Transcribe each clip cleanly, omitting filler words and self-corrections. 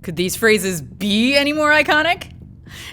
Could these phrases be any more iconic?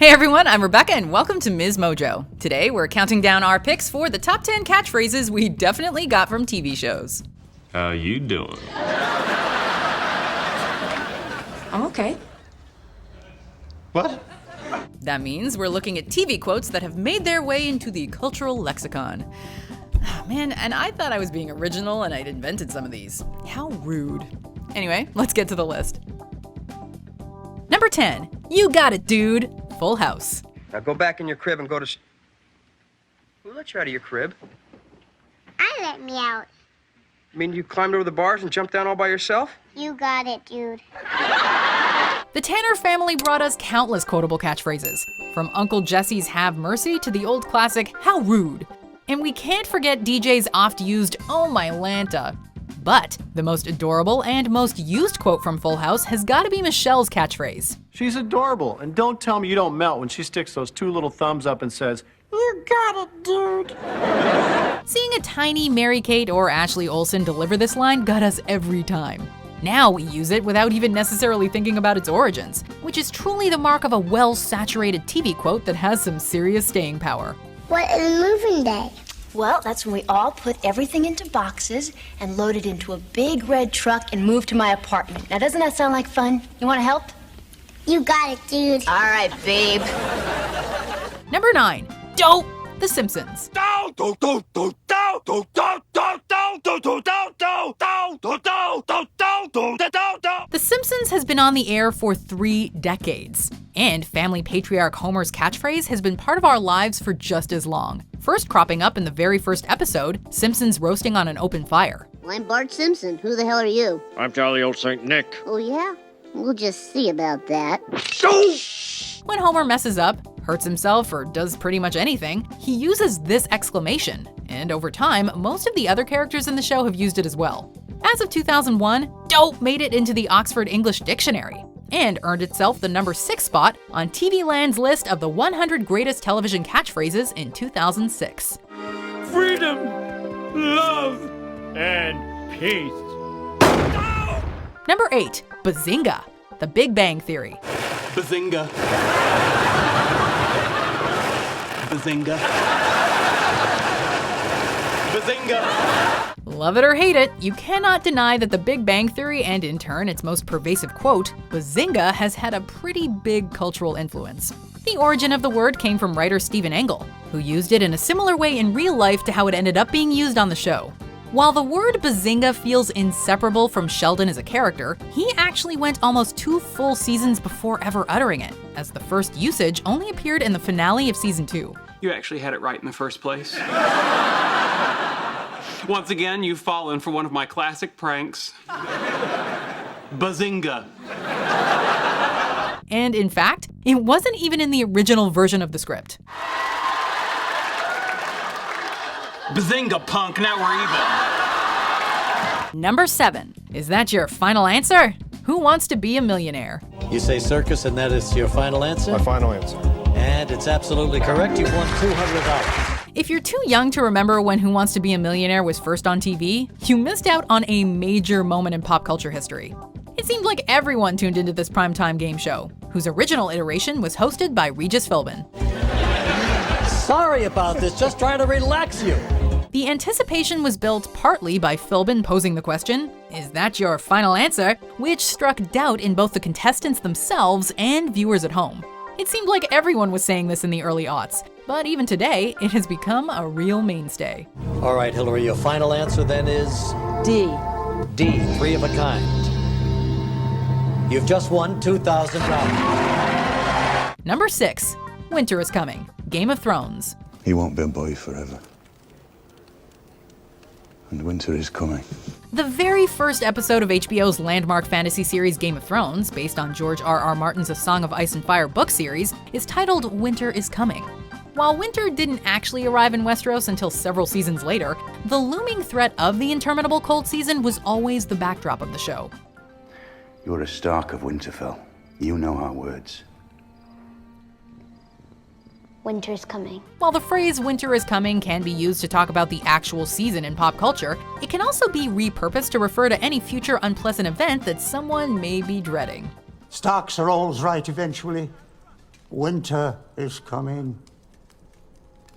Hey everyone, I'm Rebecca and welcome to MsMojo. Today we're counting down our picks for the top 10 catchphrases we definitely got from TV shows. How you doing? I'm okay. What? That means we're looking at TV quotes that have made their way into the cultural lexicon. Man, and I thought I was being original and I'd invented some of these. How rude. Anyway, let's get to the list. Number 10, you got it, dude. Full House. Now go back in your crib and go to... Who let you out of your crib? I let me out. You mean you climbed over the bars and jumped down all by yourself? You got it, dude. The Tanner family brought us countless quotable catchphrases, from Uncle Jesse's Have Mercy to the old classic, How Rude. And we can't forget DJ's oft-used, Oh my Lanta. But the most adorable and most used quote from Full House has got to be Michelle's catchphrase. She's adorable, and don't tell me you don't melt when she sticks those two little thumbs up and says, You got it, dude. Seeing a tiny Mary-Kate or Ashley Olsen deliver this line got us every time. Now we use it without even necessarily thinking about its origins, which is truly the mark of a well-saturated TV quote that has some serious staying power. What is moving day? Well, that's when we all put everything into boxes and load it into a big red truck and move to my apartment. Now, doesn't that sound like fun? You want to help? You got it, dude. All right, babe. Number 9, Dope, The Simpsons. The Simpsons has been on the air for 3 decades, and family patriarch Homer's catchphrase has been part of our lives for just as long. First cropping up in the very first episode, Simpsons roasting on an open fire. I'm Bart Simpson. Who the hell are you? I'm Jolly Old Saint Nick. Oh, yeah? We'll just see about that. When Homer messes up, hurts himself, or does pretty much anything, he uses this exclamation, and over time, most of the other characters in the show have used it as well. As of 2001, Dope made it into the Oxford English Dictionary, and earned itself the number 6 spot on TV Land's list of the 100 greatest television catchphrases in 2006. Freedom, love, and peace. Number 8, Bazinga, The Big Bang Theory. Bazinga. Bazinga. Bazinga. Love it or hate it, you cannot deny that The Big Bang Theory, and in turn its most pervasive quote, Bazinga, has had a pretty big cultural influence. The origin of the word came from writer Stephen Engel, who used it in a similar way in real life to how it ended up being used on the show. While the word Bazinga feels inseparable from Sheldon as a character, he actually went almost 2 full seasons before ever uttering it, as the first usage only appeared in the finale of season 2. You actually had it right in the first place. Once again, you've fallen for one of my classic pranks. Bazinga. And in fact, it wasn't even in the original version of the script. Bazinga, punk, now we're even. Number 7, is that your final answer? Who wants to be a millionaire? You say circus and that is your final answer? My final answer. And it's absolutely correct. You've won $200. If you're too young to remember when Who Wants to Be a Millionaire was first on TV, you missed out on a major moment in pop culture history. It seemed like everyone tuned into this primetime game show, whose original iteration was hosted by Regis Philbin. Sorry about this, just trying to relax you. The anticipation was built partly by Philbin posing the question, "Is that your final answer?" which struck doubt in both the contestants themselves and viewers at home. It seemed like everyone was saying this in the early aughts, but even today, it has become a real mainstay. All right, Hillary, your final answer then is? D. D, 3 of a kind. You've just won $2,000. Number 6, Winter is Coming, Game of Thrones. He won't be a boy forever. And winter is coming. The very first episode of HBO's landmark fantasy series Game of Thrones, based on George R.R. Martin's A Song of Ice and Fire book series, is titled Winter is Coming. While winter didn't actually arrive in Westeros until several seasons later, the looming threat of the interminable cold season was always the backdrop of the show. You're a Stark of Winterfell. You know our words. Winter's coming. While the phrase winter is coming can be used to talk about the actual season in pop culture, it can also be repurposed to refer to any future unpleasant event that someone may be dreading. Stocks are always right eventually. Winter is coming.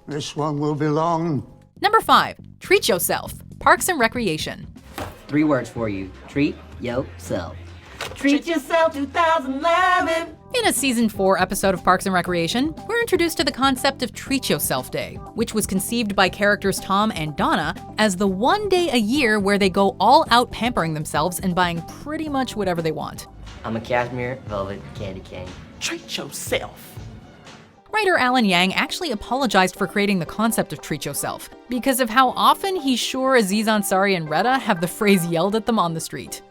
This one will be long. Number 5. Treat yourself. Parks and Recreation. 3 words for you. Treat yourself. Treat yourself 2011. In a season 4 episode of Parks and Recreation, we're introduced to the concept of Treat Yourself Day, which was conceived by characters Tom and Donna as the one day a year where they go all out pampering themselves and buying pretty much whatever they want. I'm a cashmere velvet candy cane. Treat yourself. Writer Alan Yang actually apologized for creating the concept of treat yourself because of how often he's sure Aziz Ansari and Retta have the phrase yelled at them on the street.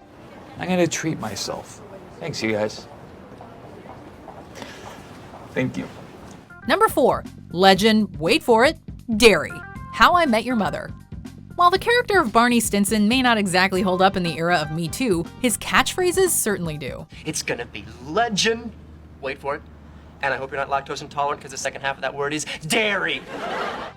I'm gonna treat myself. Thanks, you guys. Thank you. Number 4. Legend, wait for it, Dairy. How I Met Your Mother. While the character of Barney Stinson may not exactly hold up in the era of Me Too, his catchphrases certainly do. It's gonna be legend. Wait for it. And I hope you're not lactose intolerant because the second half of that word is dairy.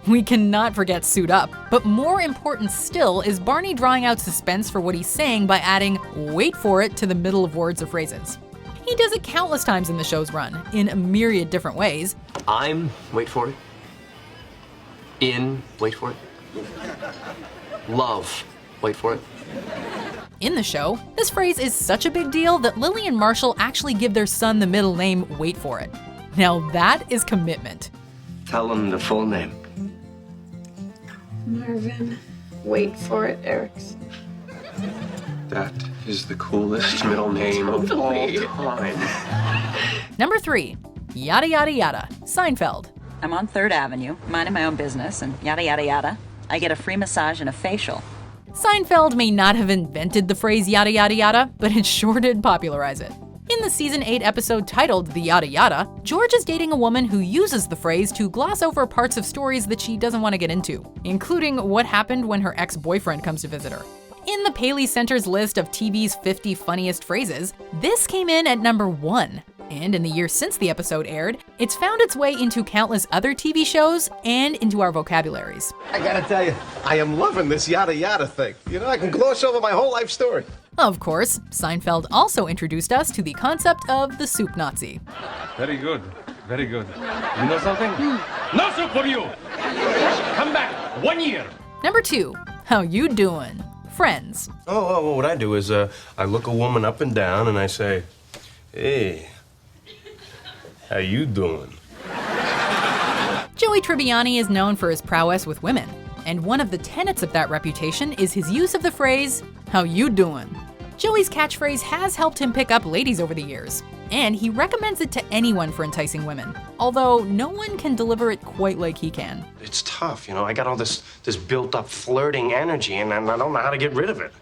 We cannot forget Suit Up, but more important still is Barney drawing out suspense for what he's saying by adding wait for it to the middle of words or phrases. He does it countless times in the show's run, in a myriad different ways. I'm, wait for it. In, wait for it. Love, wait for it. In the show, this phrase is such a big deal that Lily and Marshall actually give their son the middle name Wait For It. Now that is commitment. Tell them the full name. Marvin, wait for it, Erickson. That is the coolest middle name of all time. Number 3. Yada yada yada. Seinfeld. I'm on 3rd Avenue, minding my own business, and yada yada yada. I get a free massage and a facial. Seinfeld may not have invented the phrase yada yada yada, but it sure did popularize it. In the season 8 episode titled The Yada Yada, George is dating a woman who uses the phrase to gloss over parts of stories that she doesn't want to get into, including what happened when her ex-boyfriend comes to visit her. In the Paley Center's list of TV's 50 funniest phrases, this came in at number 1. And in the years since the episode aired, it's found its way into countless other TV shows and into our vocabularies. I gotta tell you, I am loving this yada yada thing. You know, I can gloss over my whole life story. Of course, Seinfeld also introduced us to the concept of the soup Nazi. Very good. Very good. You know something? No soup for you! Come back 1 year! Number 2. How you doing? Friends. Oh, what I do is I look a woman up and down and I say, hey, how you doing? Joey Tribbiani is known for his prowess with women, and one of the tenets of that reputation is his use of the phrase, how you doing? Joey's catchphrase has helped him pick up ladies over the years, and he recommends it to anyone for enticing women, although no one can deliver it quite like he can. It's tough, you know, I got all this built-up flirting energy, and I don't know how to get rid of it.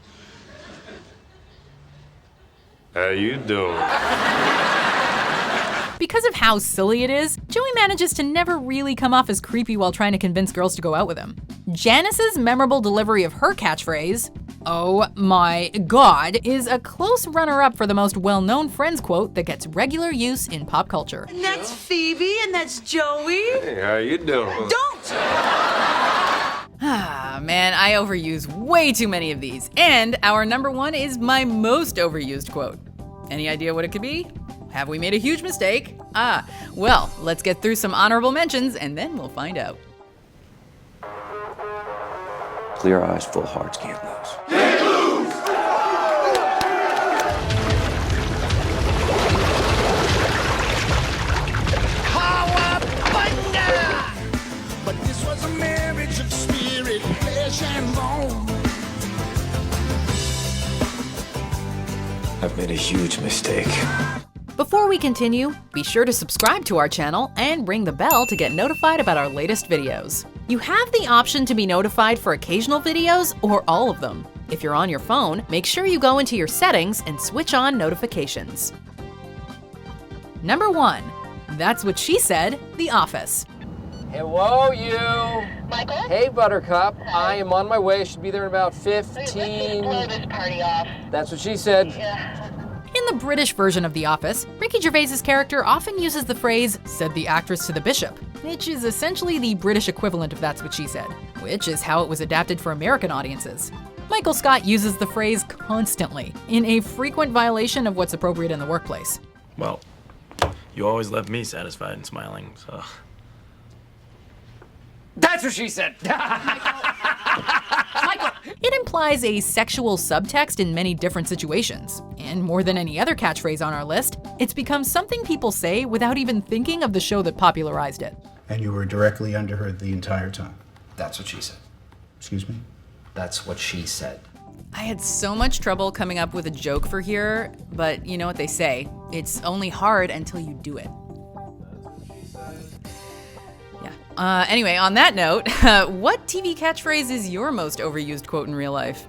How you doing? Because of how silly it is, Joey manages to never really come off as creepy while trying to convince girls to go out with him. Janice's memorable delivery of her catchphrase, oh my god, is a close runner-up for the most well-known Friends quote that gets regular use in pop culture. And that's Phoebe, and that's Joey. Hey, how you doing? Don't! Ah, man, I overuse way too many of these. And our number 1 is my most overused quote. Any idea what it could be? Have we made a huge mistake? Well, let's get through some honorable mentions and then we'll find out. Clear eyes, full hearts, can't lose. But this was a marriage of spirit, flesh and bone. I've made a huge mistake. Before we continue, be sure to subscribe to our channel and ring the bell to get notified about our latest videos. You have the option to be notified for occasional videos or all of them. If you're on your phone, make sure you go into your settings and switch on notifications. Number 1. That's What She Said, The Office. Hello, you. Michael? Hey, Buttercup. I am on my way. Should be there in about 15. Blow this party off. That's what she said. Yeah. In the British version of The Office, Ricky Gervais's character often uses the phrase, said the actress to the bishop, which is essentially the British equivalent of That's What She Said, which is how it was adapted for American audiences. Michael Scott uses the phrase constantly, in a frequent violation of what's appropriate in the workplace. Well, you always left me satisfied and smiling, so. That's what she said. It implies a sexual subtext in many different situations. And more than any other catchphrase on our list, it's become something people say without even thinking of the show that popularized it. And you were directly under her the entire time? That's what she said. Excuse me? That's what she said. I had so much trouble coming up with a joke for here, but you know what they say, it's only hard until you do it. Anyway, on that note, what TV catchphrase is your most overused quote in real life?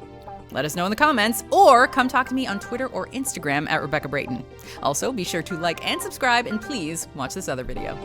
Let us know in the comments, or come talk to me on Twitter or Instagram at Rebecca Brayton. Also, be sure to like and subscribe, and please watch this other video.